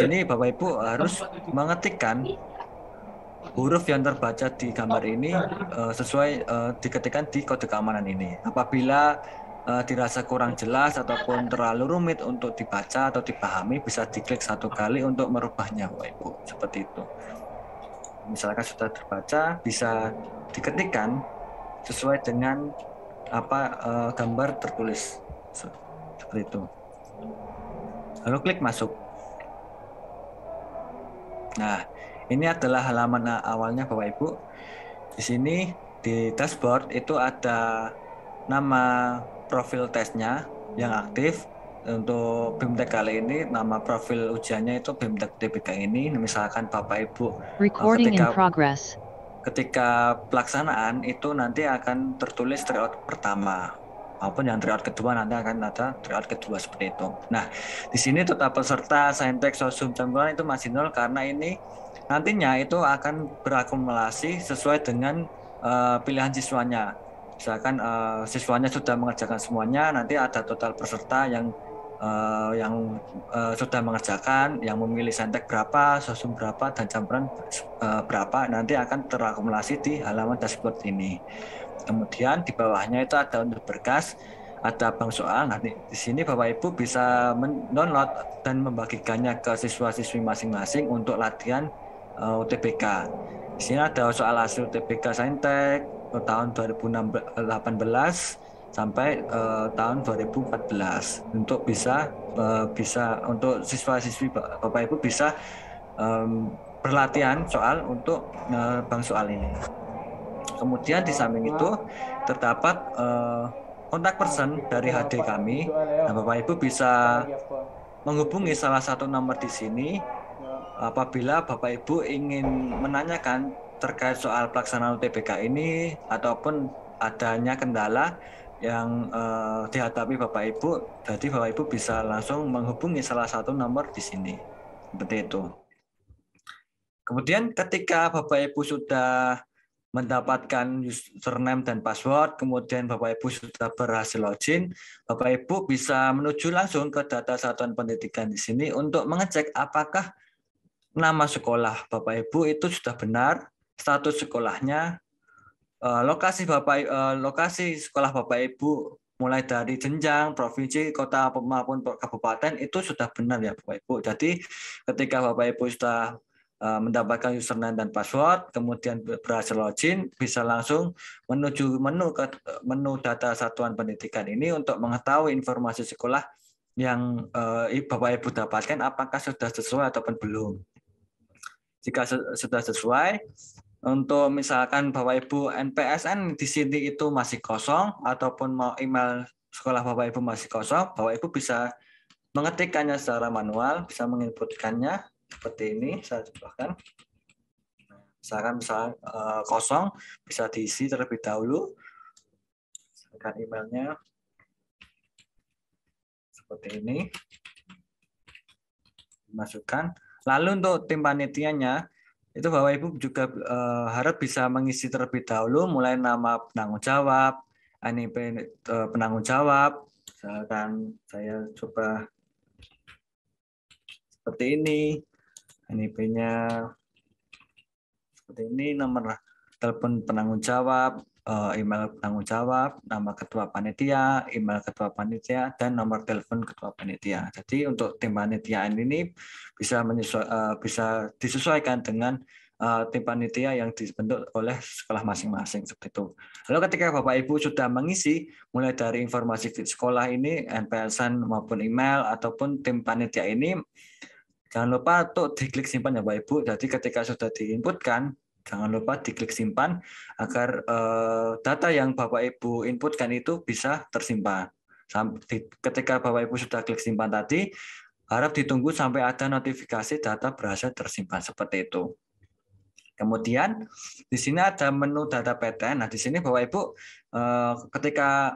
sini Bapak Ibu harus mengetikkan huruf yang terbaca di gambar ini sesuai diketikkan di kode keamanan ini. Apabila dirasa kurang jelas ataupun terlalu rumit untuk dibaca atau dipahami, bisa diklik satu kali untuk merubahnya, Bapak Ibu. Seperti itu. Misalkan sudah terbaca, bisa diketikkan sesuai dengan apa gambar tertulis. Seperti itu. Lalu klik masuk. Nah, ini adalah halaman awalnya Bapak Ibu. Di sini di dashboard itu ada nama profil tesnya yang aktif. Untuk BIMTEK kali ini nama profil ujiannya itu BIMTEK UTBK ini. Misalkan Bapak Ibu ketika pelaksanaan itu nanti akan tertulis tryout pertama maupun yang tryout kedua nanti akan ada tryout kedua seperti itu. Nah, di sini total peserta saintek sosum campuran itu masih 0 karena ini nantinya itu akan berakumulasi sesuai dengan pilihan siswanya. Misalkan siswanya sudah mengerjakan semuanya, nanti ada total peserta yang sudah mengerjakan, yang memilih saintek berapa, sosum berapa, dan campuran berapa, nanti akan terakumulasi di halaman dashboard ini. Kemudian di bawahnya itu ada untuk berkas, ada bank soal. Nanti di sini Bapak Ibu bisa mendownload dan membagikannya ke siswa-siswi masing-masing untuk latihan UTBK. Di sini ada soal hasil UTBK Saintek tahun 2018 sampai tahun 2014 untuk bisa untuk siswa-siswi Bapak Ibu bisa berlatihan soal untuk bank soal ini. Kemudian di samping itu terdapat kontak person dari HD kami. Nah, Bapak Ibu bisa menghubungi salah satu nomor di sini apabila Bapak Ibu ingin menanyakan terkait soal pelaksanaan UTBK ini ataupun adanya kendala yang dihadapi Bapak Ibu. Jadi Bapak Ibu bisa langsung menghubungi salah satu nomor di sini. Seperti itu. Kemudian ketika Bapak Ibu sudah mendapatkan username dan password, kemudian Bapak Ibu sudah berhasil login, Bapak Ibu bisa menuju langsung ke data satuan pendidikan di sini untuk mengecek apakah nama sekolah Bapak Ibu itu sudah benar, status sekolahnya, lokasi sekolah Bapak Ibu mulai dari jenjang, provinsi, kota maupun kabupaten itu sudah benar ya Bapak Ibu. Jadi ketika Bapak Ibu sudah mendapatkan username dan password, kemudian berhasil login, bisa langsung menuju menu data satuan pendidikan ini untuk mengetahui informasi sekolah yang Bapak Ibu dapatkan apakah sudah sesuai ataupun belum. Jika sudah sesuai, untuk misalkan Bapak Ibu NPSN di sini itu masih kosong ataupun mau email sekolah Bapak Ibu masih kosong, Bapak Ibu bisa mengetikkannya secara manual, bisa menginputkannya seperti ini. Saya contohkan. Misalkan kosong, bisa diisi terlebih dahulu. Misalkan emailnya seperti ini. Dimasukkan. Lalu untuk tim panitianya, itu Bapak Ibu juga harap bisa mengisi terlebih dahulu mulai nama penanggung jawab, NIP penanggung jawab. Misalkan saya coba seperti ini, NIP-nya seperti ini, nomor telepon penanggung jawab, email penanggung jawab, nama ketua panitia, email ketua panitia, dan nomor telepon ketua panitia. Jadi untuk tim panitiaan ini bisa disesuaikan dengan tim panitia yang dibentuk oleh sekolah masing-masing seperti itu. Lalu ketika Bapak Ibu sudah mengisi mulai dari informasi sekolah ini, NPSN maupun email ataupun tim panitia ini, jangan lupa untuk diklik simpan ya Bapak Ibu. Jadi ketika sudah diinputkan, jangan lupa diklik simpan agar data yang Bapak Ibu inputkan itu bisa tersimpan. Ketika Bapak Ibu sudah klik simpan tadi, harap ditunggu sampai ada notifikasi data berhasil tersimpan seperti itu. Kemudian di sini ada menu data PTN. Nah, di sini Bapak Ibu ketika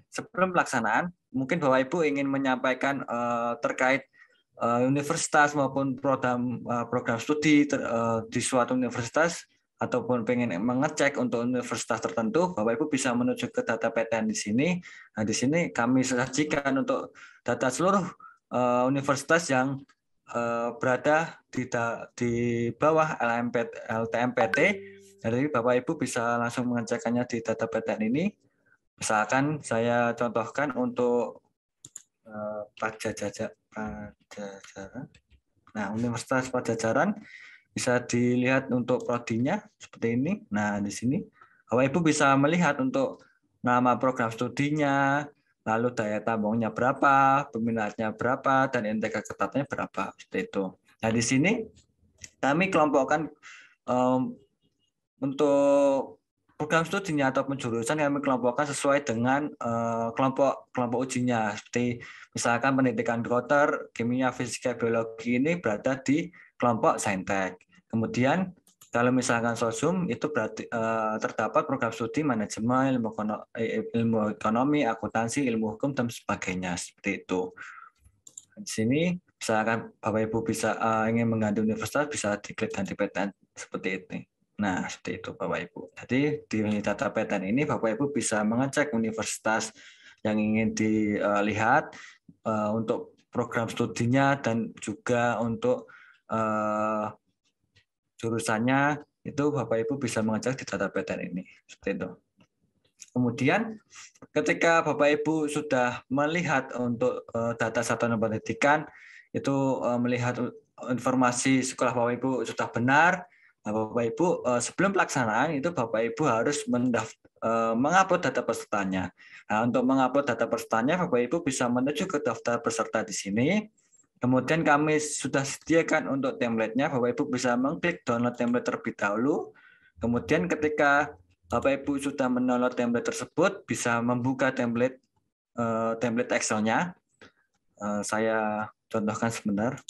sebelum pelaksanaan, mungkin Bapak Ibu ingin menyampaikan terkait universitas maupun program studi di suatu universitas ataupun pengen mengecek untuk universitas tertentu, Bapak Ibu bisa menuju ke data PTN di sini. Nah, di sini kami sajikan untuk data seluruh universitas yang berada di bawah LTMPT. Jadi Bapak Ibu bisa langsung mengecekkannya di data PTN ini. Misalkan saya contohkan untuk Pajajaran. Nah, Universitas Pajajaran bisa dilihat untuk prodinya seperti ini. Nah, di sini Bapak Ibu bisa melihat untuk nama program studinya, lalu daya tampungnya berapa, peminatnya berapa, dan INTK ketatnya berapa. Seperti itu. Nah, di sini kami kelompokkan untuk program studinya ataupun jurusan kami kelompokkan sesuai dengan kelompok ujinya. Seperti misalkan pendidikan kedokteran, kimia, fisika, biologi ini berada di kelompok saintek. Kemudian kalau misalkan sosum itu berarti terdapat program studi manajemen, ilmu ekonomi, akuntansi, ilmu hukum dan sebagainya seperti itu. Di sini misalkan Bapak Ibu bisa ingin mengganti universitas bisa diklik ganti PTN seperti ini. Nah, seperti itu Bapak Ibu. Jadi di data PTN ini Bapak Ibu bisa mengecek universitas yang ingin dilihat untuk program studinya dan juga untuk jurusannya itu Bapak Ibu bisa mengecek di data PTN ini. Seperti itu. Kemudian ketika Bapak Ibu sudah melihat untuk data satuan pendidikan itu melihat informasi sekolah Bapak Ibu sudah benar, Bapak Ibu sebelum pelaksanaan itu Bapak Ibu harus mengupload data pesertanya. Nah, untuk mengupload data pesertanya Bapak Ibu bisa menuju ke daftar peserta di sini. Kemudian kami sudah sediakan untuk template-nya, Bapak Ibu bisa mengklik download template terlebih dahulu. Kemudian ketika Bapak Ibu sudah mendownload template tersebut, bisa membuka template Excel-nya. Saya contohkan sebentar.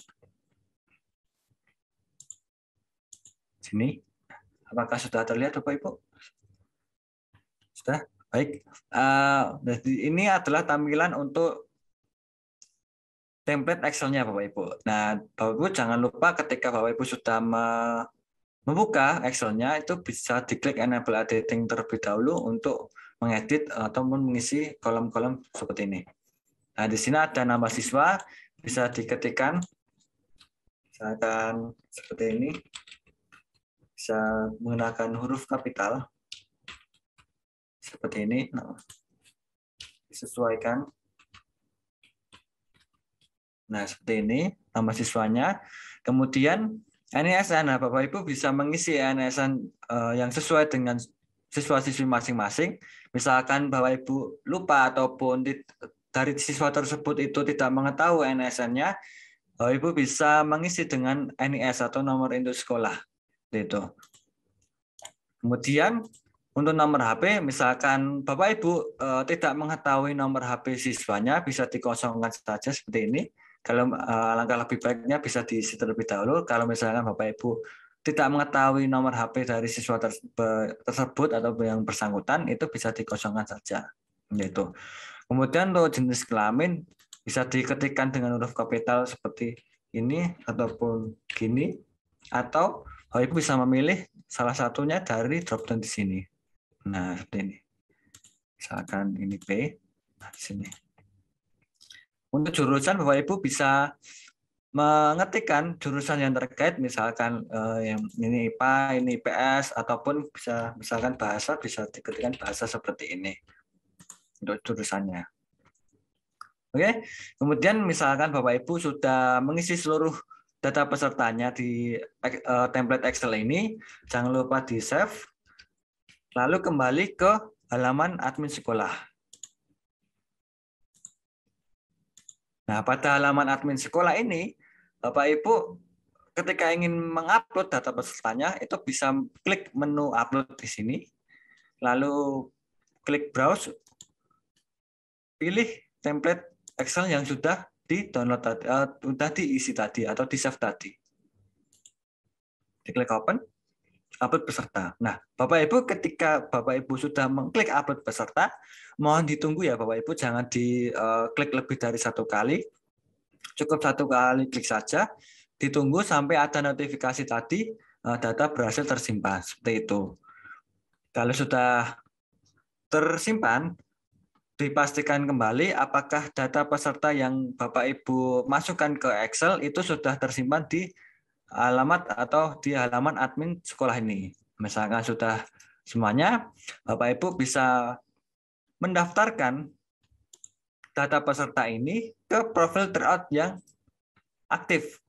Sini. Apakah sudah terlihat Bapak Ibu? Sudah? Baik. Jadi ini adalah tampilan untuk template Excel-nya Bapak Ibu. Nah, Bapak Ibu jangan lupa ketika Bapak Ibu sudah membuka Excel-nya itu bisa diklik enable editing terlebih dahulu untuk mengedit ataupun mengisi kolom-kolom seperti ini. Nah, di sini ada nama siswa, bisa diketikkan misalkan seperti ini. Bisa menggunakan huruf kapital seperti ini. Nah, disesuaikan. Nah, seperti ini nama siswanya. Kemudian NISN, nah, Bapak Ibu bisa mengisi NISN yang sesuai dengan siswa-siswi masing-masing. Misalkan Bapak Ibu lupa ataupun dari siswa tersebut itu tidak mengetahui NISN-nya, Bapak Ibu bisa mengisi dengan NIS atau nomor induk sekolah. Itu. Kemudian untuk nomor HP, misalkan Bapak Ibu tidak mengetahui nomor HP siswanya, bisa dikosongkan saja seperti ini. Kalau langkah lebih baiknya bisa diisi terlebih dahulu. Kalau misalkan Bapak Ibu tidak mengetahui nomor HP dari siswa tersebut atau yang bersangkutan, itu bisa dikosongkan saja. Gitu. Kemudian untuk jenis kelamin bisa diketikkan dengan huruf kapital seperti ini ataupun gini, atau Bapak Ibu bisa memilih salah satunya dari drop-down di sini. Nah, seperti ini. Misalkan ini B. Nah, di sini. Untuk jurusan Bapak Ibu bisa mengetikkan jurusan yang terkait, misalkan yang ini IPA, ini IPS, ataupun bisa misalkan bahasa, bisa diketikkan bahasa seperti ini untuk jurusannya. Oke, kemudian misalkan Bapak Ibu sudah mengisi seluruh data pesertanya di template Excel ini, jangan lupa di save, lalu kembali ke halaman admin sekolah. Nah, pada halaman admin sekolah ini, Bapak Ibu ketika ingin mengupload data pesertanya, itu bisa klik menu upload di sini, lalu klik browse, pilih template Excel yang sudah di-download tadi, sudah diisi tadi atau di-save tadi. Diklik open, upload peserta. Nah, Bapak Ibu ketika Bapak Ibu sudah mengklik upload peserta, mohon ditunggu ya Bapak Ibu, jangan diklik lebih dari satu kali. Cukup satu kali klik saja, ditunggu sampai ada notifikasi tadi data berhasil tersimpan. Seperti itu. Kalau sudah tersimpan, dipastikan kembali apakah data peserta yang Bapak Ibu masukkan ke Excel itu sudah tersimpan di alamat atau di halaman admin sekolah ini. Misalkan sudah semuanya, Bapak Ibu bisa mendaftarkan data peserta ini ke profil tryout yang aktif.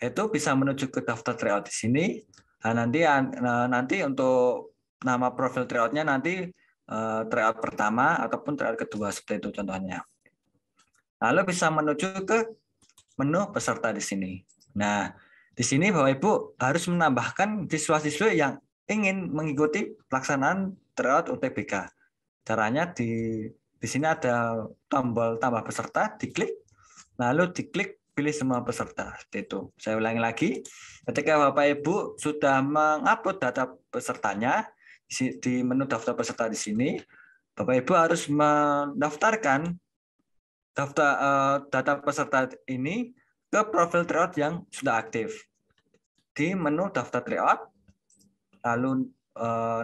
Itu bisa menuju ke daftar tryout di sini. Nah, nanti untuk nama profil tryoutnya nanti tryout pertama ataupun tryout kedua seperti itu contohnya. Lalu bisa menuju ke menu peserta di sini. Nah, di sini Bapak Ibu harus menambahkan siswa-siswi yang ingin mengikuti pelaksanaan tryout UTBK. Caranya di sini ada tombol tambah peserta, diklik, lalu diklik pilih semua peserta. Seperti itu. Saya ulangi lagi. Ketika Bapak Ibu sudah mengupload data pesertanya di menu daftar peserta di sini, Bapak Ibu harus mendaftarkan data peserta ini ke profil tryout yang sudah aktif. Di menu daftar tryout, lalu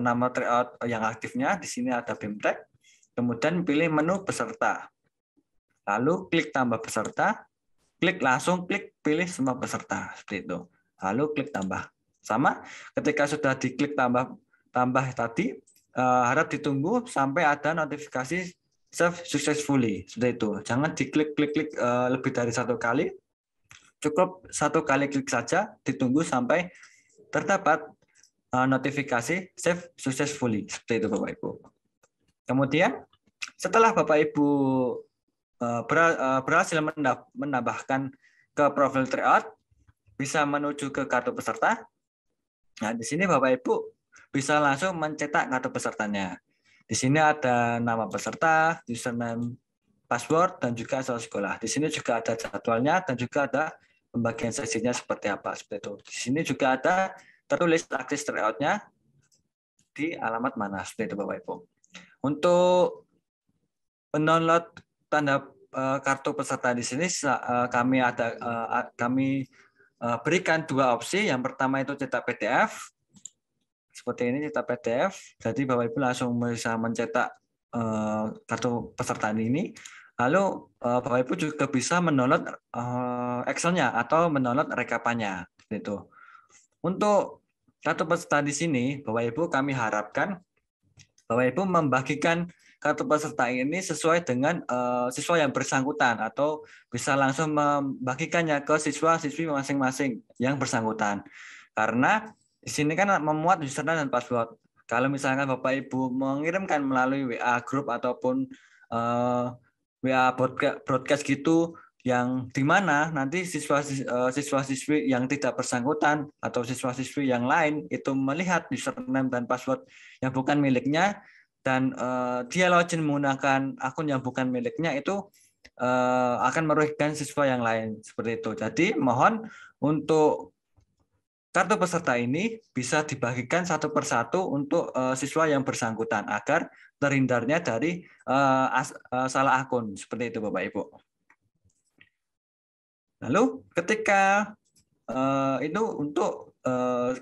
nama tryout yang aktifnya di sini ada BIMTEK, kemudian pilih menu peserta. Lalu klik tambah peserta, klik pilih semua peserta seperti itu. Lalu klik tambah. Sama ketika sudah diklik tambah tadi, harap ditunggu sampai ada notifikasi save successfully seperti itu. Jangan diklik lebih dari satu kali. Cukup satu kali klik saja, ditunggu sampai terdapat notifikasi save successfully seperti itu Bapak Ibu. Kemudian setelah Bapak Ibu berhasil menambahkan ke profil tryout, bisa menuju ke kartu peserta. Nah, di sini Bapak Ibu bisa langsung mencetak kartu pesertanya. Di sini ada nama peserta, username, password, dan juga asal sekolah. Di sini juga ada jadwalnya dan juga ada pembagian sesinya seperti apa. Seperti itu. Di sini juga ada tertulis akses tryout-nya di alamat mana. Seperti itu Bapak Ibu. Untuk mendownload tanda kartu peserta di sini kami berikan dua opsi. Yang pertama itu cetak PDF. Seperti ini cetak PDF. Jadi Bapak Ibu langsung bisa mencetak kartu peserta ini. Lalu Bapak Ibu juga bisa mendownload Excel-nya atau mendownload rekapannya. Gitu. Untuk kartu peserta di sini, Bapak Ibu kami harapkan Bapak Ibu membagikan kartu peserta ini sesuai dengan siswa yang bersangkutan atau bisa langsung membagikannya ke siswa-siswi masing-masing yang bersangkutan. Karena di sini kan memuat username dan password. Kalau misalkan Bapak Ibu mengirimkan melalui WA group ataupun WA broadcast gitu, yang di mana nanti siswa-siswi yang tidak bersangkutan atau siswa-siswi yang lain itu melihat username dan password yang bukan miliknya dan dia login menggunakan akun yang bukan miliknya, itu akan merugikan siswa yang lain seperti itu. Jadi mohon untuk kartu peserta ini bisa dibagikan satu persatu untuk siswa yang bersangkutan agar terhindarnya dari salah akun seperti itu Bapak Ibu. Lalu ketika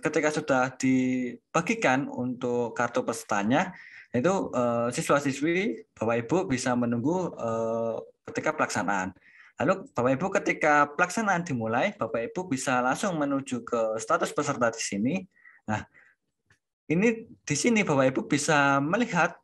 ketika sudah dibagikan untuk kartu pesertanya, itu siswa-siswi Bapak Ibu bisa menunggu ketika pelaksanaan. Lalu Bapak Ibu ketika pelaksanaan dimulai, Bapak Ibu bisa langsung menuju ke status peserta di sini. Nah, ini di sini Bapak Ibu bisa melihat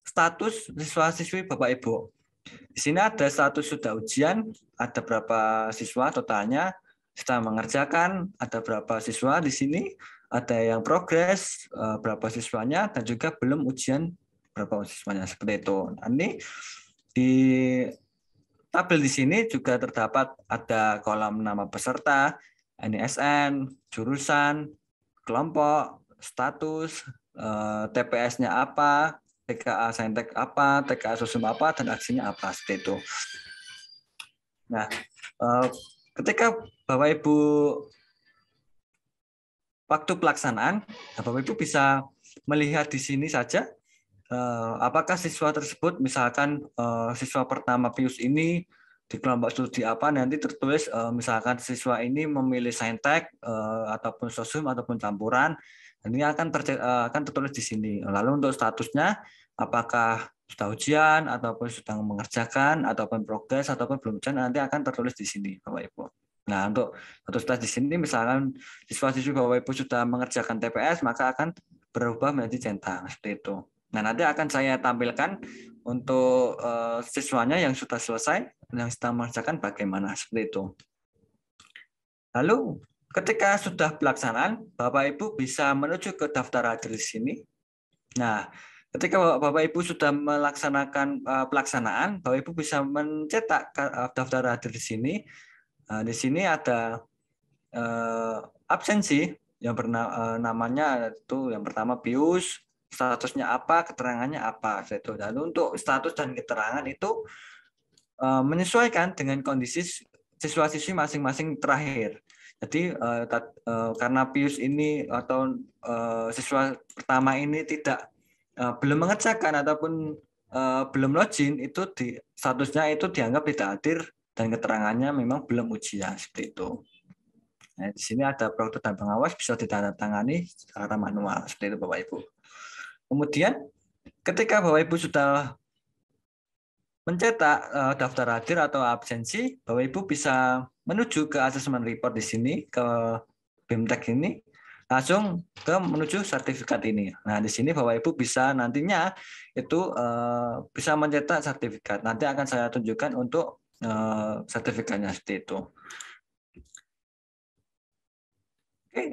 status siswa-siswi Bapak Ibu. Di sini ada status sudah ujian, ada berapa siswa totalnya, sedang mengerjakan, ada berapa siswa di sini, ada yang progres, berapa siswanya, dan juga belum ujian, berapa siswanya, seperti itu. Nah, ini di tabel di sini juga terdapat ada kolom nama peserta, NISN, jurusan, kelompok, status, TPS-nya apa, TKA Saintek apa, TKA Sosum apa, dan aksinya apa, seperti itu. Nah, ketika Bapak Ibu waktu pelaksanaan, Bapak Ibu bisa melihat di sini saja apakah siswa tersebut, misalkan siswa pertama Pius ini di kelompok studi apa, nanti tertulis misalkan siswa ini memilih Saintek ataupun Sosum ataupun campuran, ini akan tertulis di sini. Lalu untuk statusnya, apakah sudah ujian ataupun sedang mengerjakan ataupun progres ataupun belum ujian nanti akan tertulis di sini Bapak Ibu. Nah, untuk tugas di sini misalkan siswa-siswi Bapak Ibu sudah mengerjakan TPS maka akan berubah menjadi centang seperti itu. Nah, nanti akan saya tampilkan untuk siswanya yang sudah selesai yang sedang mengerjakan bagaimana seperti itu. Lalu ketika sudah pelaksanaan, Bapak Ibu bisa menuju ke daftar hadir di sini. Nah, ketika Bapak Ibu sudah melaksanakan pelaksanaan, Bapak Ibu bisa mencetak daftar hadir di sini. Di sini ada absensi yang namanya itu yang pertama BIUS, statusnya apa, keterangannya apa. Lalu untuk status dan keterangan itu menyesuaikan dengan kondisi siswa-siswi masing-masing terakhir. Jadi karena BIUS ini atau siswa pertama ini tidak belum mengerjakan ataupun belum login, itu statusnya itu dianggap tidak hadir dan keterangannya memang belum ujian seperti itu. Nah, di sini ada produktur dan pengawas bisa ditandatangani secara manual seperti itu Bapak Ibu. Kemudian ketika Bapak Ibu sudah mencetak daftar hadir atau absensi, Bapak Ibu bisa menuju ke assessment report di sini, ke BIMTEK ini, langsung menuju sertifikat ini. Nah, di sini Bapak Ibu bisa nantinya itu bisa mencetak sertifikat. Nanti akan saya tunjukkan untuk sertifikatnya seperti itu. Oke,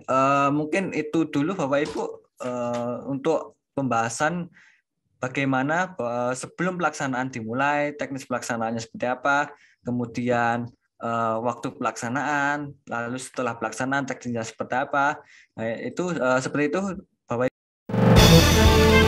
mungkin itu dulu Bapak Ibu untuk pembahasan bagaimana sebelum pelaksanaan dimulai, teknis pelaksanaannya seperti apa, kemudian waktu pelaksanaan, lalu setelah pelaksanaan teknisnya seperti apa. Nah, itu seperti itu Bapak Ibu.